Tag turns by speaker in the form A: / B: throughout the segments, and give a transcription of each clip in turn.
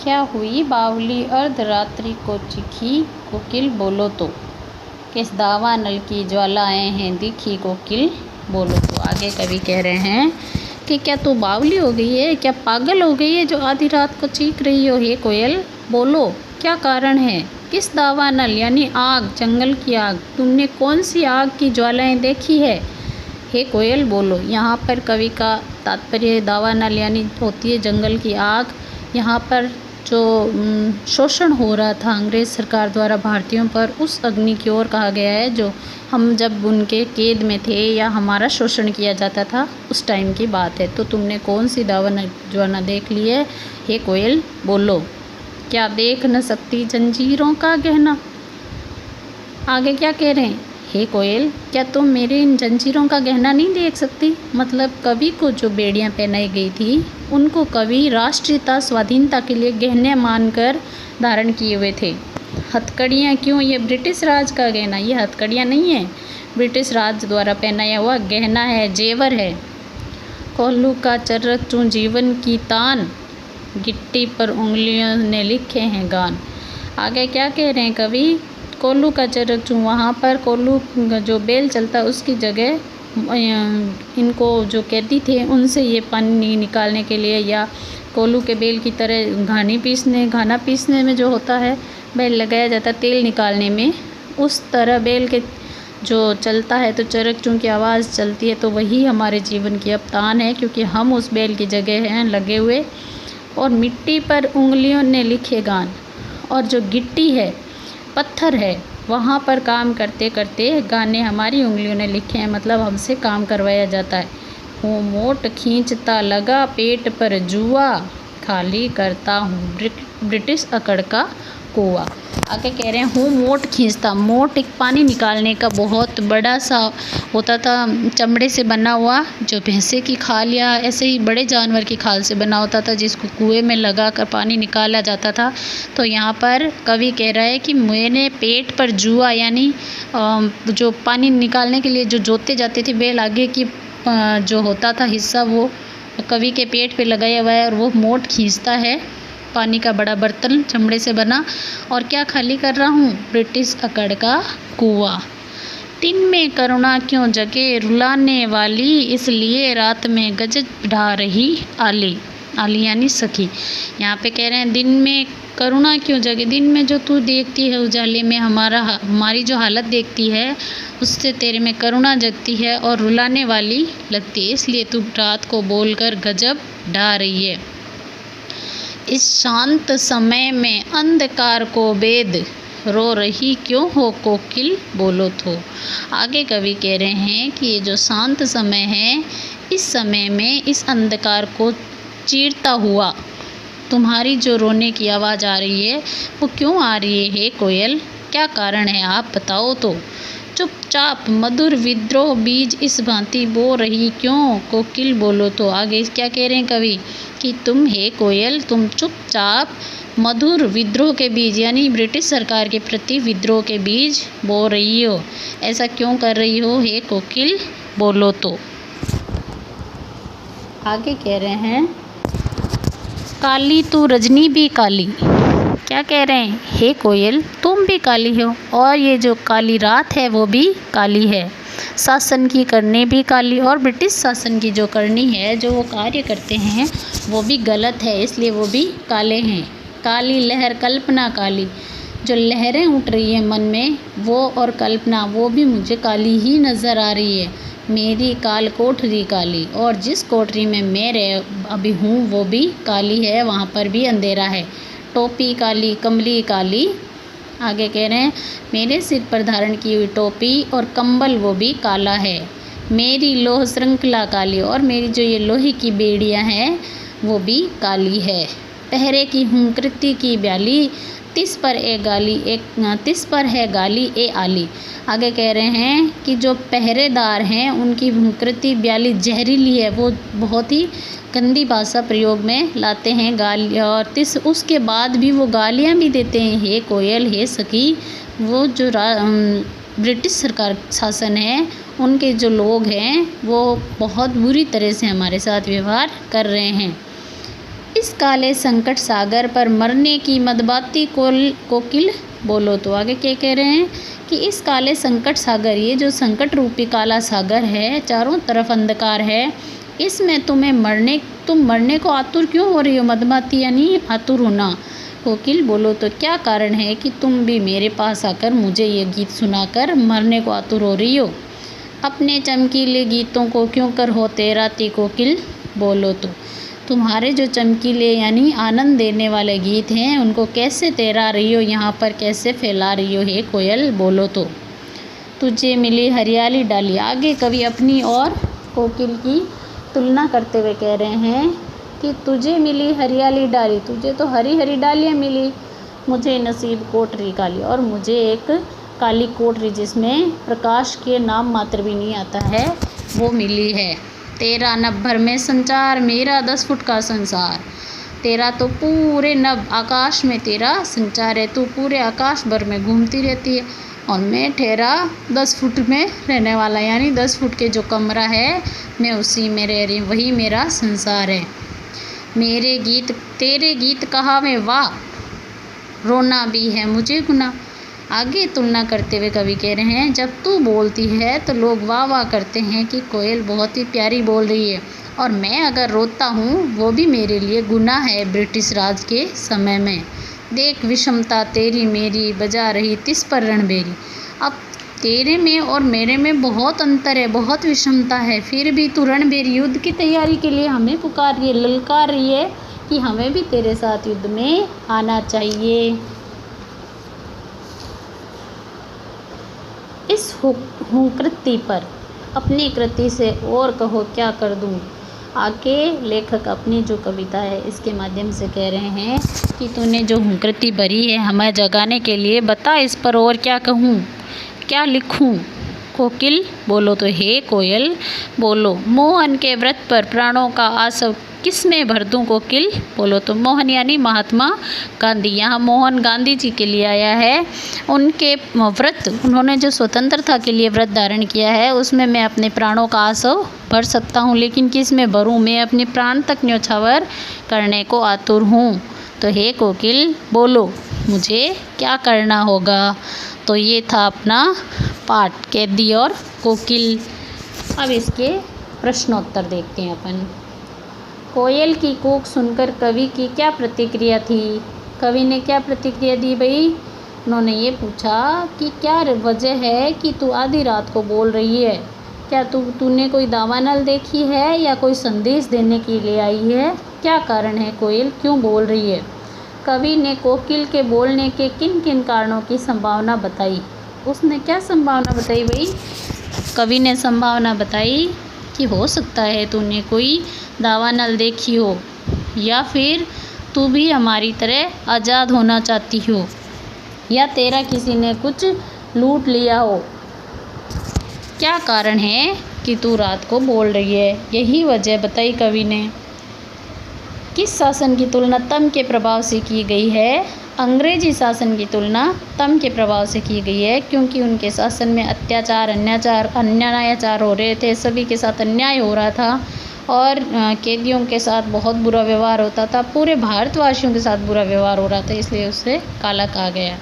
A: क्या हुई बावली अर्धरात्रि को चिखी कोकिल बोलो तो। किस दावा नल की ज्वालाएं हैं दिखी कोकिल बोलो तो। आगे कवि कह रहे हैं कि क्या तू बावली हो गई है, क्या पागल हो गई है जो आधी रात को चीख रही हो। हे कोयल बोलो क्या कारण है। किस दावा नल यानी आग, जंगल की आग, तुमने कौन सी आग की ज्वालाएं देखी है। हे कोयल बोलो। यहाँ पर कवि का तात्पर्य दावा नल यानी होती है जंगल की आग। यहाँ पर जो शोषण हो रहा था अंग्रेज़ सरकार द्वारा भारतीयों पर, उस अग्नि की ओर कहा गया है जो हम जब उनके कैद में थे या हमारा शोषण किया जाता था उस टाइम की बात है। तो तुमने कौन सी ज्वाला देख ली है। हे कोयल बोलो। क्या देख न सकती जंजीरों का गहना। आगे क्या कह रहे हैं। हे कोयल क्या तुम मेरे इन जंजीरों का गहना नहीं देख सकती। मतलब कवि को जो बेड़ियां पहनाई गई थी उनको कवि राष्ट्रीयता स्वाधीनता के लिए गहने मानकर धारण किए हुए थे। हथकड़ियाँ क्यों, ये ब्रिटिश राज का गहना, ये हथकड़ियाँ नहीं है, ब्रिटिश राज द्वारा पहनाया हुआ गहना है, जेवर है। कोल्लू का चर्रक चूँ जीवन की तान, गिट्टी पर उंगलियों ने लिखे हैं गान। आगे क्या कह रहे हैं कवि। कोल्लू का चर्रक चूँ, वहाँ पर कोल्लू जो बैल चलता उसकी जगह इनको जो कैदी थे उनसे ये पानी निकालने के लिए, या कोल्लू के बैल की तरह घाना पीसने में जो होता है बैल लगाया जाता है तेल निकालने में, उस तरह बैल के जो चलता है तो चरक चूँ की आवाज़ चलती है। तो वही हमारे जीवन की अब तान है, क्योंकि हम उस बैल की जगह हैं लगे हुए। और मिट्टी पर उंगलियों ने लिखे गान, और जो गिट्टी है पत्थर है वहाँ पर काम करते करते गाने हमारी उंगलियों ने लिखे हैं, मतलब हमसे काम करवाया जाता है। हूँ मोट खींचता लगा पेट पर जुआ, खाली करता हूँ ब्रिटिश अकड़ का कुआं। आगे कह रहे हैं हूँ मोट खींचता। मोट एक पानी निकालने का बहुत बड़ा सा होता था, चमड़े से बना हुआ, जो भैंसे की खाल या ऐसे ही बड़े जानवर की खाल से बना होता था, जिसको कुएं में लगा कर पानी निकाला जाता था। तो यहाँ पर कवि कह रहा है कि मैंने पेट पर जुआ यानी जो पानी निकालने के लिए जो जोते जाते थे बैल, आगे की जो होता था हिस्सा वो कवि के पेट पे लगाया हुआ है, और वो मोट खींचता है पानी का बड़ा बर्तन चमड़े से बना। और क्या खाली कर रहा हूँ ब्रिटिश अकड़ का कुआं। दिन में करुणा क्यों जगे रुलाने वाली, इसलिए रात में गजब ढा रही आली। आली यानी सखी। यहाँ पे कह रहे हैं दिन में करुणा क्यों जगे, दिन में जो तू देखती है उजाले में हमारी जो हालत देखती है उससे तेरे में करुणा जगती है और रुलाने वाली लगती है, इसलिए तू रात को बोलकर गजब ढा रही है। इस शांत समय में अंधकार को बेद, रो रही क्यों हो कोकिल बोलो तो। आगे कवि कह रहे हैं कि ये जो शांत समय है, इस समय में इस अंधकार को चीरता हुआ तुम्हारी जो रोने की आवाज़ आ रही है वो क्यों आ रही है। हे कोयल क्या कारण है आप बताओ तो। चुपचाप मधुर विद्रोह बीज इस भांति बो रही क्यों कोकिल बोलो तो। आगे क्या कह रहे हैं कवि कि तुम हे कोयल तुम चुपचाप मधुर विद्रोह के बीज यानी ब्रिटिश सरकार के प्रति विद्रोह के बीज बो रही हो, ऐसा क्यों कर रही हो हे कोकिल बोलो तो। आगे कह रहे हैं काली तू रजनी भी काली। क्या कह रहे हैं हे कोयल तुम भी काली हो, और ये जो काली रात है वो भी काली है। शासन की करनी भी काली, और ब्रिटिश शासन की जो करनी है, जो वो कार्य करते हैं वो भी गलत है, इसलिए वो भी काले हैं। काली लहर कल्पना काली, जो लहरें उठ रही है मन में वो और कल्पना वो भी मुझे काली ही नज़र आ रही है। मेरी काल कोठरी काली, और जिस कोठरी में मैं अभी हूँ वो भी काली है, वहाँ पर भी अंधेरा है। टोपी काली कमली काली। आगे कह रहे हैं मेरे सिर पर धारण की हुई टोपी और कंबल वो भी काला है। मेरी लोह श्रृंखला काली, और मेरी जो ये लोहे की बेड़ियाँ हैं वो भी काली है। पहरे की हूँ कृति की ब्याली, तिस पर है गाली ए आली। आगे कह रहे हैं कि जो पहरेदार हैं उनकी कृति ब्याली जहरीली है, वो बहुत ही गंदी भाषा प्रयोग में लाते हैं गाली, और उसके बाद भी वो गालियाँ भी देते हैं। हे कोयल हे सखी, वो जो ब्रिटिश सरकार शासन है उनके जो लोग हैं वो बहुत बुरी तरह से हमारे साथ व्यवहार कर रहे हैं। इस काले संकट सागर पर मरने की मदबाती कोकिल बोलो। तो आगे क्या कह रहे हैं कि इस काले संकट सागर, ये जो संकट रूपी काला सागर है, चारों तरफ अंधकार है, इसमें तुम मरने को आतुर क्यों हो रही हो? मदबाती यानी आतुर होना। कोकिल बोलो तो क्या कारण है कि तुम भी मेरे पास आकर मुझे ये गीत सुनाकर मरने को आतुर हो रही हो? अपने चमकीले गीतों को क्यों कर हो तेराती कोकिल बोलो। तो तुम्हारे जो चमकीले यानी आनंद देने वाले गीत हैं उनको कैसे तैरा रही हो, यहाँ पर कैसे फैला रही हो हे कोयल बोलो। तो तुझे मिली हरियाली डाली। आगे कवि अपनी और कोकिल की तुलना करते हुए कह रहे हैं कि तुझे मिली हरियाली डाली, तुझे तो हरी हरी डालियाँ मिली, मुझे नसीब कोठरी काली, और मुझे एक काली कोठरी जिसमें प्रकाश के नाम मात्र भी नहीं आता है वो मिली है। तेरा नभ भर में संचार, मेरा 10 फुट का संसार। तेरा तो पूरे नभ आकाश में तेरा संचार है, तू पूरे आकाश भर में घूमती रहती है, और मैं ठहरा 10 फुट में रहने वाला, यानी 10 फुट के जो कमरा है मैं उसी में रह रही हूँ, वही मेरा संसार है। मेरे गीत तेरे गीत कहा मैं वाह, रोना भी है मुझे गुनाह। आगे तुलना करते हुए कवि कह रहे हैं जब तू बोलती है तो लोग वाह वाह करते हैं कि कोयल बहुत ही प्यारी बोल रही है, और मैं अगर रोता हूँ वो भी मेरे लिए गुनाह है ब्रिटिश राज के समय में। देख विषमता तेरी मेरी बजा रही तिस पर रणबेरी। अब तेरे में और मेरे में बहुत अंतर है, बहुत विषमता है, फिर भी तू रणबेरी युद्ध की तैयारी के लिए हमें पुकार रही है, ललकार रही है कि हमें भी तेरे साथ युद्ध में आना चाहिए। इस हुंकृति पर अपनी कृति से और कहो क्या कर दूँ। आगे लेखक अपनी जो कविता है इसके माध्यम से कह रहे हैं कि तूने जो हुंकृति भरी है हमें जगाने के लिए, बता इस पर और क्या कहूँ, क्या लिखूँ। कोकिल बोलो तो हे कोयल बोलो, मोहन के व्रत पर प्राणों का आसव किस में भर दूँ कोकिल बोलो। तो मोहन यानी महात्मा गांधी, यहाँ मोहन गांधी जी के लिए आया है। उनके व्रत, उन्होंने जो स्वतंत्रता के लिए व्रत धारण किया है उसमें मैं अपने प्राणों का आसव भर सकता हूँ, लेकिन किस में भरूँ, मैं अपने प्राण तक न्यौछावर करने को आतुर हूँ। तो हे कोकिल बोलो मुझे क्या करना होगा। तो ये था अपना पाठ कैदी और कोकिल। अब इसके प्रश्नोत्तर देखते हैं अपन। कोयल की कूक सुनकर कवि की क्या प्रतिक्रिया थी। कवि ने क्या प्रतिक्रिया दी भाई, उन्होंने ये पूछा कि क्या वजह है कि तू आधी रात को बोल रही है, क्या तूने कोई दावानल देखी है या कोई संदेश देने के लिए आई है, क्या कारण है कोयल क्यों बोल रही है। कवि ने कोकिल के बोलने के किन किन कारणों की संभावना बताई। उसने क्या संभावना बताई भाई, कवि ने संभावना बताई कि हो सकता है तूने कोई दावानल देखी हो, या फिर तू भी हमारी तरह आज़ाद होना चाहती हो, या तेरा किसी ने कुछ लूट लिया हो। क्या कारण है कि तू रात को बोल रही है, यही वजह बताई कवि ने। किस शासन की तुलना तम के प्रभाव से की गई है। अंग्रेजी शासन की तुलना तम के प्रभाव से की गई है, क्योंकि उनके शासन में अत्याचार अन्याचार हो रहे थे, सभी के साथ अन्याय हो रहा था, और कैदियों के साथ बहुत बुरा व्यवहार होता था, पूरे भारतवासियों के साथ बुरा व्यवहार हो रहा था, इसलिए उसे काला कहा गया।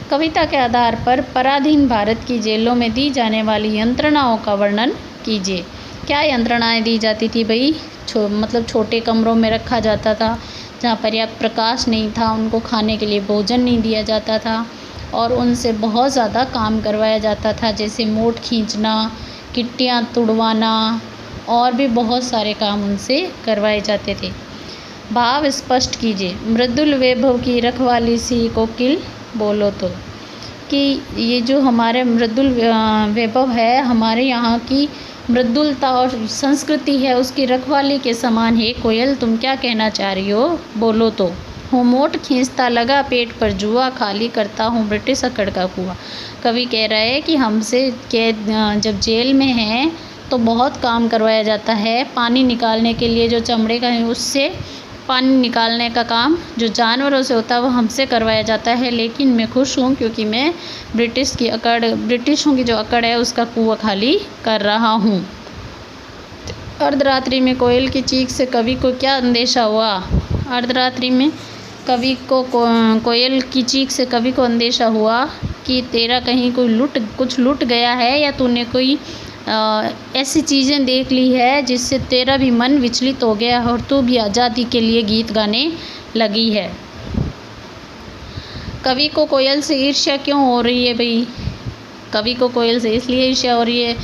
A: कविता के आधार पर पराधीन भारत की जेलों में दी जाने वाली यंत्रणाओं का वर्णन कीजिए। क्या यंत्रणाएं दी जाती थी भाई, मतलब छोटे कमरों में रखा जाता था जहाँ पर्याप्त प्रकाश नहीं था, उनको खाने के लिए भोजन नहीं दिया जाता था, और उनसे बहुत ज़्यादा काम करवाया जाता था, जैसे मोट खींचना, गिट्टियाँ तुड़वाना, और भी बहुत सारे काम उनसे करवाए जाते थे। भाव स्पष्ट कीजिए। मृदुल वैभव की रखवाली सी कोकिल बोलो। तो कि ये जो हमारे मृदुल वैभव है, हमारे यहाँ की मृदुलता और संस्कृति है, उसकी रखवाली के समान है कोयल, तुम क्या कहना चाह रही हो बोलो। तो हूँ मोट खींचता लगा पेट पर जुआ, खाली करता हूँ ब्रिटिश अकड़ का कुआं। कवि कह रहा है कि हमसे कैद जब जेल में हैं तो बहुत काम करवाया जाता है, पानी निकालने के लिए जो चमड़े का है उससे पानी निकालने का काम जो जानवरों से होता है वो हमसे करवाया जाता है, लेकिन मैं खुश हूँ क्योंकि मैं ब्रिटिशों की जो अकड़ है उसका कुआं खाली कर रहा हूँ। अर्धरात्रि में कोयल की चीख से कवि को क्या अंदेशा हुआ। अर्धरात्रि में कवि को कोयल की चीख से कवि को अंदेशा हुआ कि तेरा कहीं कोई कुछ लुट गया है, या तूने कोई ऐसी चीज़ें देख ली है जिससे तेरा भी मन विचलित हो गया और तू भी आज़ादी के लिए गीत गाने लगी है। कवि को कोयल से ईर्ष्या क्यों हो रही है भाई? कवि को कोयल से इसलिए ईर्ष्या हो रही है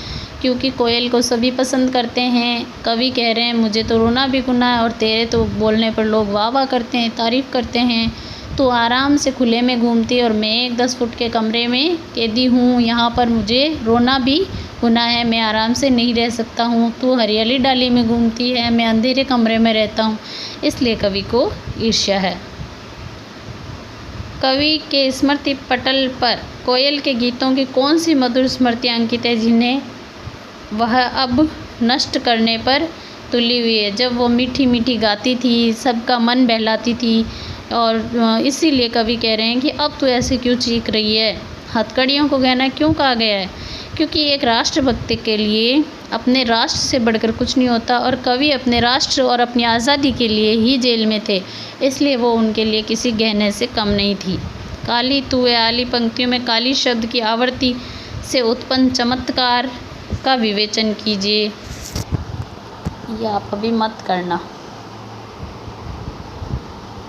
A: क्योंकि कोयल को सभी पसंद करते हैं। कवि कह रहे हैं मुझे तो रोना भी गुनाह है और तेरे तो बोलने पर लोग वाह वाह करते हैं, तारीफ़ करते हैं। तो आराम से खुले में घूमती है और मैं एक 10 फुट के कमरे में कैदी हूँ। यहाँ पर मुझे रोना भी गुनाह है, मैं आराम से नहीं रह सकता हूँ। तू हरियाली डाली में घूमती है, मैं अंधेरे कमरे में रहता हूँ। इसलिए कवि को ईर्ष्या है। कवि के स्मृति पटल पर कोयल के गीतों की कौन सी मधुर स्मृतियाँ अंकित है जिन्हें वह अब नष्ट करने पर तुली हुई है? जब वो मीठी मीठी गाती थी, सबका मन बहलाती थी, और इसीलिए कवि कह रहे हैं कि अब तो ऐसे क्यों चीख रही है। हथकड़ियों को गहना क्यों कहा गया है? क्योंकि एक राष्ट्रभक्ति के लिए अपने राष्ट्र से बढ़कर कुछ नहीं होता, और कवि अपने राष्ट्र और अपनी आज़ादी के लिए ही जेल में थे, इसलिए वो उनके लिए किसी गहने से कम नहीं थी। काली तुए आली पंक्तियों में काली शब्द की आवृत्ति से उत्पन्न चमत्कार का विवेचन कीजिए। ये आप अभी मत करना।